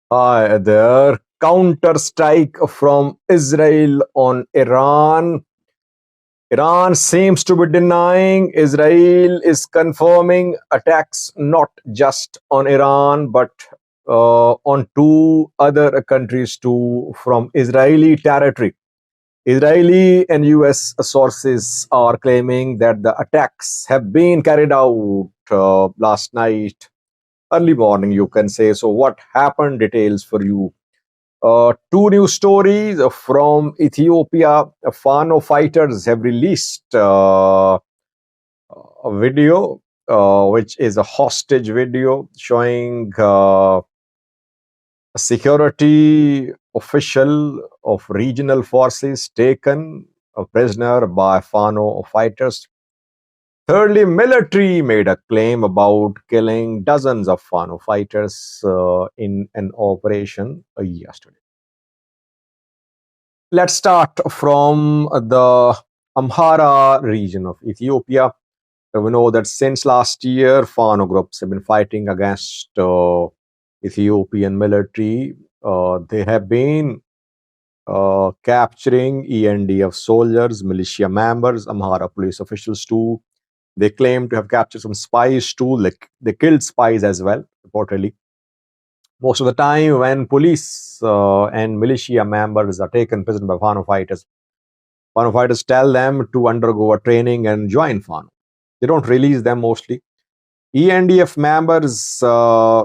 Hi there. Counter strike from Israel on Iran. Iran seems to be denying. Israel is confirming attacks not just on Iran but on two other countries too from Israeli territory. Israeli and US sources are claiming that the attacks have been carried out last night, early morning, you can say. So, what happened? Details for you. Two new stories from Ethiopia. Fano fighters have released a video, which is a hostage video showing a security official of regional forces taken a prisoner by Fano fighters. Thirdly, military made a claim about killing dozens of Fano fighters in an operation yesterday. Let's start from the Amhara region of Ethiopia. We know that since last year, Fano groups have been fighting against Ethiopian military. They have been capturing ENDF soldiers, militia members, Amhara police officials too. They claim to have captured some spies too. Like they killed spies as well, reportedly. Most of the time, when police and militia members are taken prisoner by Fano fighters tell them to undergo a training and join Fano. They don't release them mostly. ENDF members,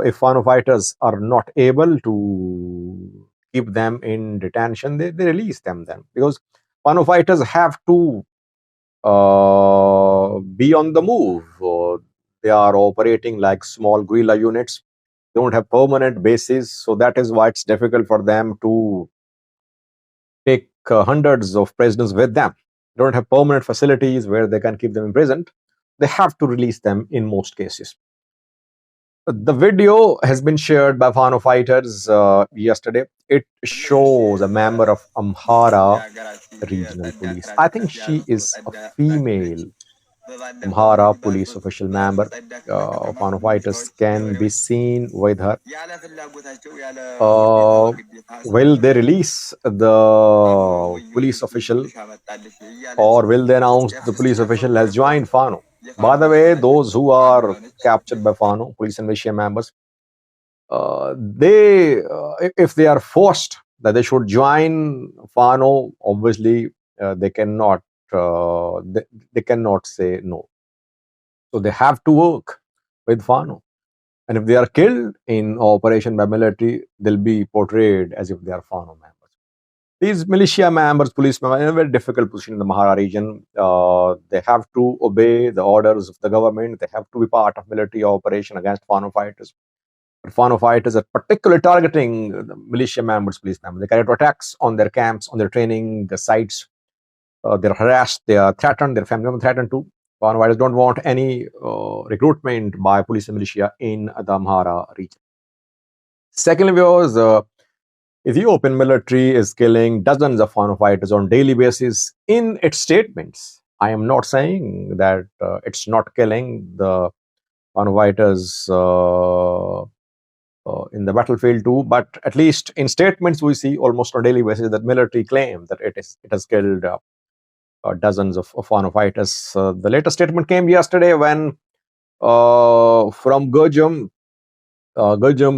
if Fano fighters are not able to keep them in detention, they release them then because Fano fighters have to be on the move. They are operating like small guerrilla units. They don't have permanent bases, so that is why it's difficult for them to take hundreds of prisoners with them. They don't have permanent facilities where they can keep them imprisoned. They have to release them in most cases. The video has been shared by Fano fighters yesterday. It shows a member of Amhara regional police. I think she is a female Amhara police official member. Fano fighters can be seen with her. Will they release the police official or will they announce the police official has joined Fano? By the way, those who are captured by Fano, police and militia members, if they are forced that they should join Fano, obviously they cannot they cannot say no. So they have to work with Fano. And if they are killed in operation by military, they'll be portrayed as if they are Fano members. These militia members, police members, are in a very difficult position in the Mahara region. They have to obey the orders of the government. They have to be part of military operation against Fano fighters. But Fano fighters are particularly targeting the militia members, police members. They carry out attacks on their camps, on their training sites. They're harassed, they are threatened, their family members threatened too. Fano fighters don't want any recruitment by police and militia in the Amhara region. Secondly, viewers, Ethiopian military is killing dozens of Fano fighters on daily basis in its statements. I am not saying that it's not killing the Fano fighters in the battlefield too, but at least in statements we see almost on a daily basis that military claim that it has killed dozens of Fano fighters. The latest statement came yesterday when from Gurjum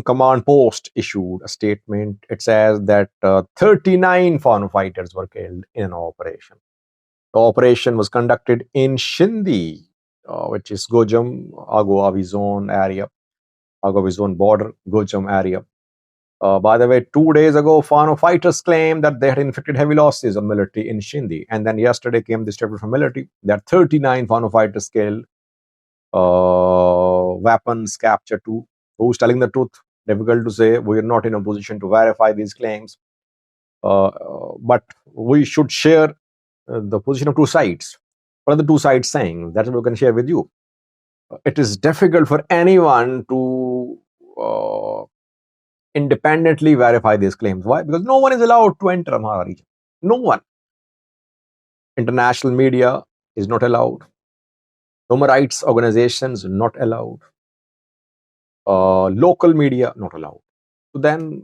Command Post issued a statement. It says that 39 Fano fighters were killed in an operation. The operation was conducted in Shindi, which is Gurjum, Ago zone area, Ago zone border, Gurjum area. By the way, 2 days ago, Fano fighters claimed that they had inflicted heavy losses on military in Shindi. And then yesterday came the statement from military that 39 Fano fighters killed, weapons captured too. Who's telling the truth? Difficult to say. We are not in a position to verify these claims. But we should share the position of two sides. What are the two sides saying? That's what we can share with you. It is difficult for anyone to independently verify these claims. Why? Because no one is allowed to enter Amhara region. No one. International media is not allowed. Human rights organizations not allowed. Local media not allowed. Then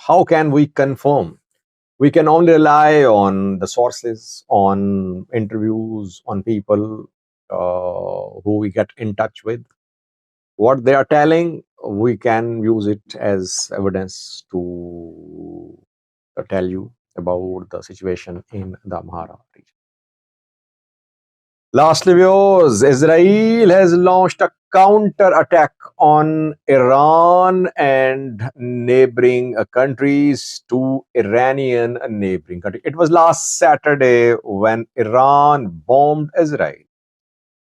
how can we confirm? We can only rely on the sources, on interviews, on people who we get in touch with. What they are telling, we can use it as evidence to tell you about the situation in the Amhara region. Lastly, viewers, Israel has launched a counter attack on Iran and neighboring countries to Iranian neighboring country. It was last Saturday when Iran bombed Israel.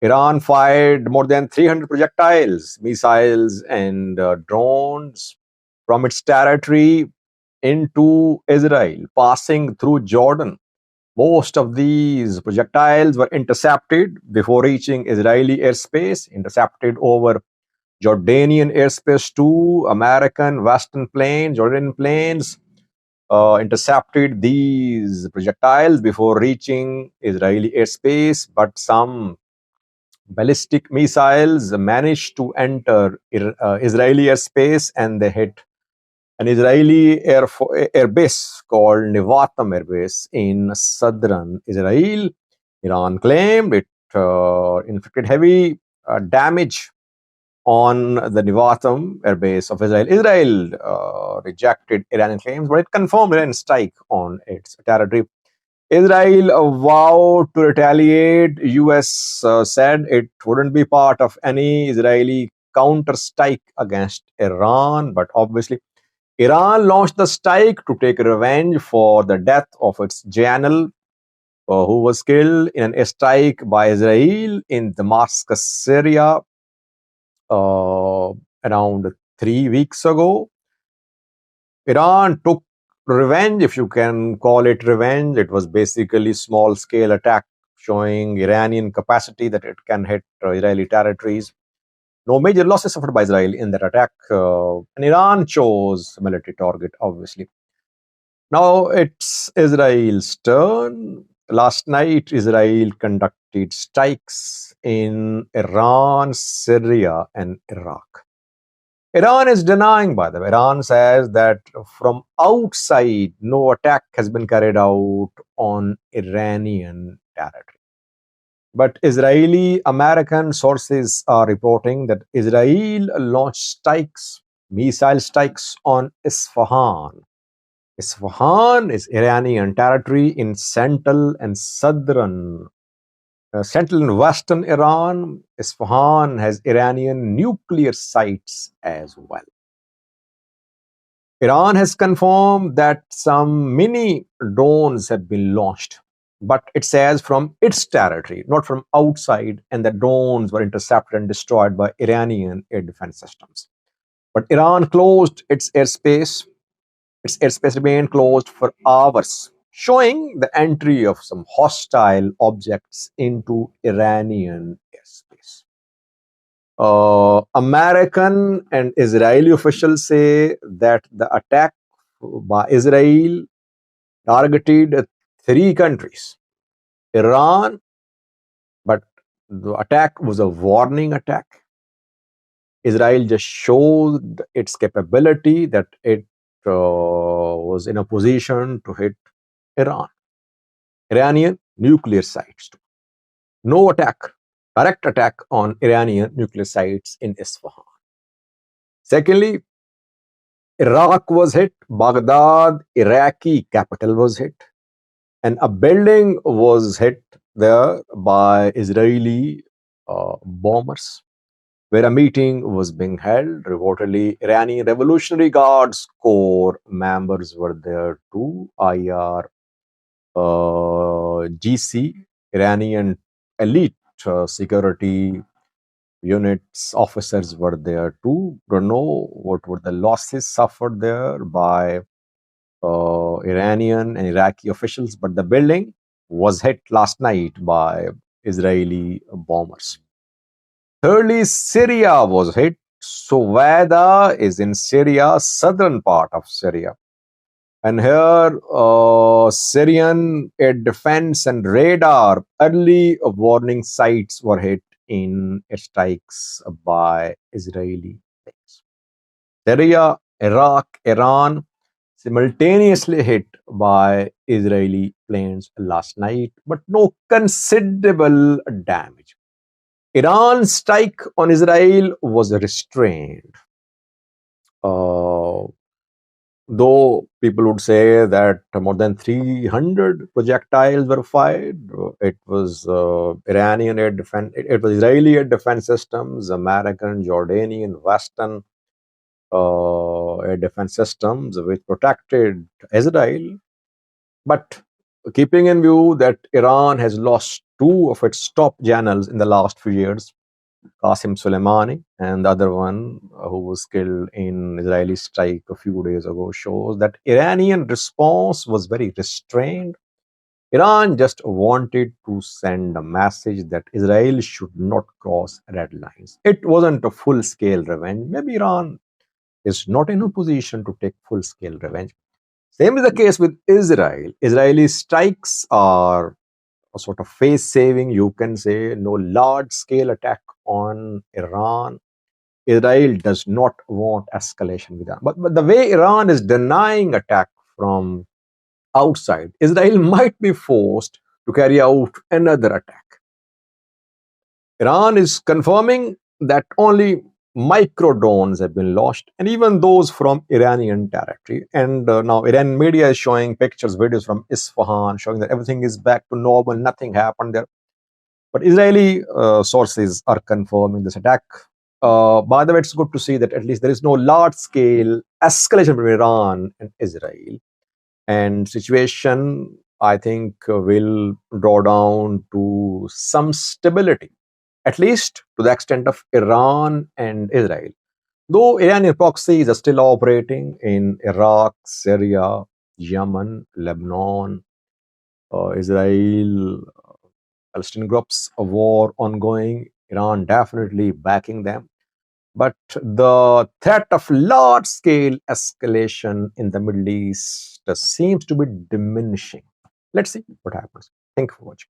Iran fired more than 300 projectiles, missiles, and drones from its territory into Israel, passing through Jordan. Most of these projectiles were intercepted before reaching Israeli airspace, intercepted over Jordanian airspace too. American Western planes, Jordanian planes intercepted these projectiles before reaching Israeli airspace, but some ballistic missiles managed to enter Israeli airspace and they hit an Israeli air base called Nevatim Air Base in southern Israel. Iran claimed it inflicted heavy damage on the Nevatim Air Base of Israel. Israel rejected Iranian claims, but it confirmed Iran strike on its territory. Israel vowed to retaliate. US said it wouldn't be part of any Israeli counter strike against Iran, but obviously Iran launched the strike to take revenge for the death of its general, who was killed in an airstrike by Israel in Damascus, Syria, around 3 weeks ago. Iran took revenge, if you can call it revenge. It was basically small-scale attack showing Iranian capacity that it can hit Israeli territories. No major losses suffered by Israel in that attack. And Iran chose military target, obviously. Now it's Israel's turn. Last night, Israel conducted strikes in Iran, Syria, and Iraq. Iran is denying, by the way. Iran says that from outside, no attack has been carried out on Iranian territory. But Israeli American sources are reporting that Israel launched strikes, missile strikes on Isfahan. Isfahan is Iranian territory in central and western Iran. Isfahan has Iranian nuclear sites as well. Iran has confirmed that some mini drones have been launched, but it says from its territory, not from outside, and the drones were intercepted and destroyed by Iranian air defense systems. But Iran closed its airspace. Its airspace remained closed for hours, showing the entry of some hostile objects into Iranian airspace. American and Israeli officials say that the attack by Israel targeted three countries: Iran, but the attack was a warning attack. Israel just showed its capability that it was in a position to hit Iran, Iranian nuclear sites too. No attack, direct attack on Iranian nuclear sites in Isfahan. Secondly, Iraq was hit, Baghdad, Iraqi capital was hit, and a building was hit there by Israeli bombers, where a meeting was being held. Reportedly, Iranian Revolutionary Guards Corps members were there too. GC, Iranian elite security units officers were there too. Don't know what were the losses suffered there by Iranian and Iraqi officials, but the building was hit last night by Israeli bombers. Thirdly, Syria was hit. Sowada is in Syria, southern part of Syria. And here, Syrian air defense and radar early warning sites were hit in strikes by Israeli planes. Syria Iraq, Iran simultaneously hit by Israeli planes last night, but no considerable damage. Iran's strike on Israel was restrained. Uh, though people would say that more than 300 projectiles were fired, it was Iranian air defense, it was Israeli air defense systems, American, Jordanian, Western air defense systems which protected Israel. But keeping in view that Iran has lost two of its top generals in the last few years, Qasim Soleimani and the other one who was killed in Israeli strike a few days ago, shows that Iranian response was very restrained. Iran just wanted to send a message that Israel should not cross red lines. It wasn't a full scale revenge. Maybe Iran is not in a position to take full scale revenge. Same is the case with Israel. Israeli strikes are a sort of face saving, you can say, no large scale attack on Iran. Israel does not want escalation with Iran. But the way Iran is denying attack from outside, Israel might be forced to carry out another attack. Iran is confirming that only micro drones have been launched, and even those from Iranian territory. And now Iranian media is showing pictures, videos from Isfahan, showing that everything is back to normal, nothing happened there. But Israeli sources are confirming this attack. By the way, it's good to see that at least there is no large-scale escalation between Iran and Israel, and situation, I think, will draw down to some stability, at least to the extent of Iran and Israel. Though Iranian proxies are still operating in Iraq, Syria, Yemen, Lebanon, Israel, Palestinian groups, a war ongoing, Iran definitely backing them. But the threat of large scale escalation in the Middle East seems to be diminishing. Let's see what happens. Thank you for watching.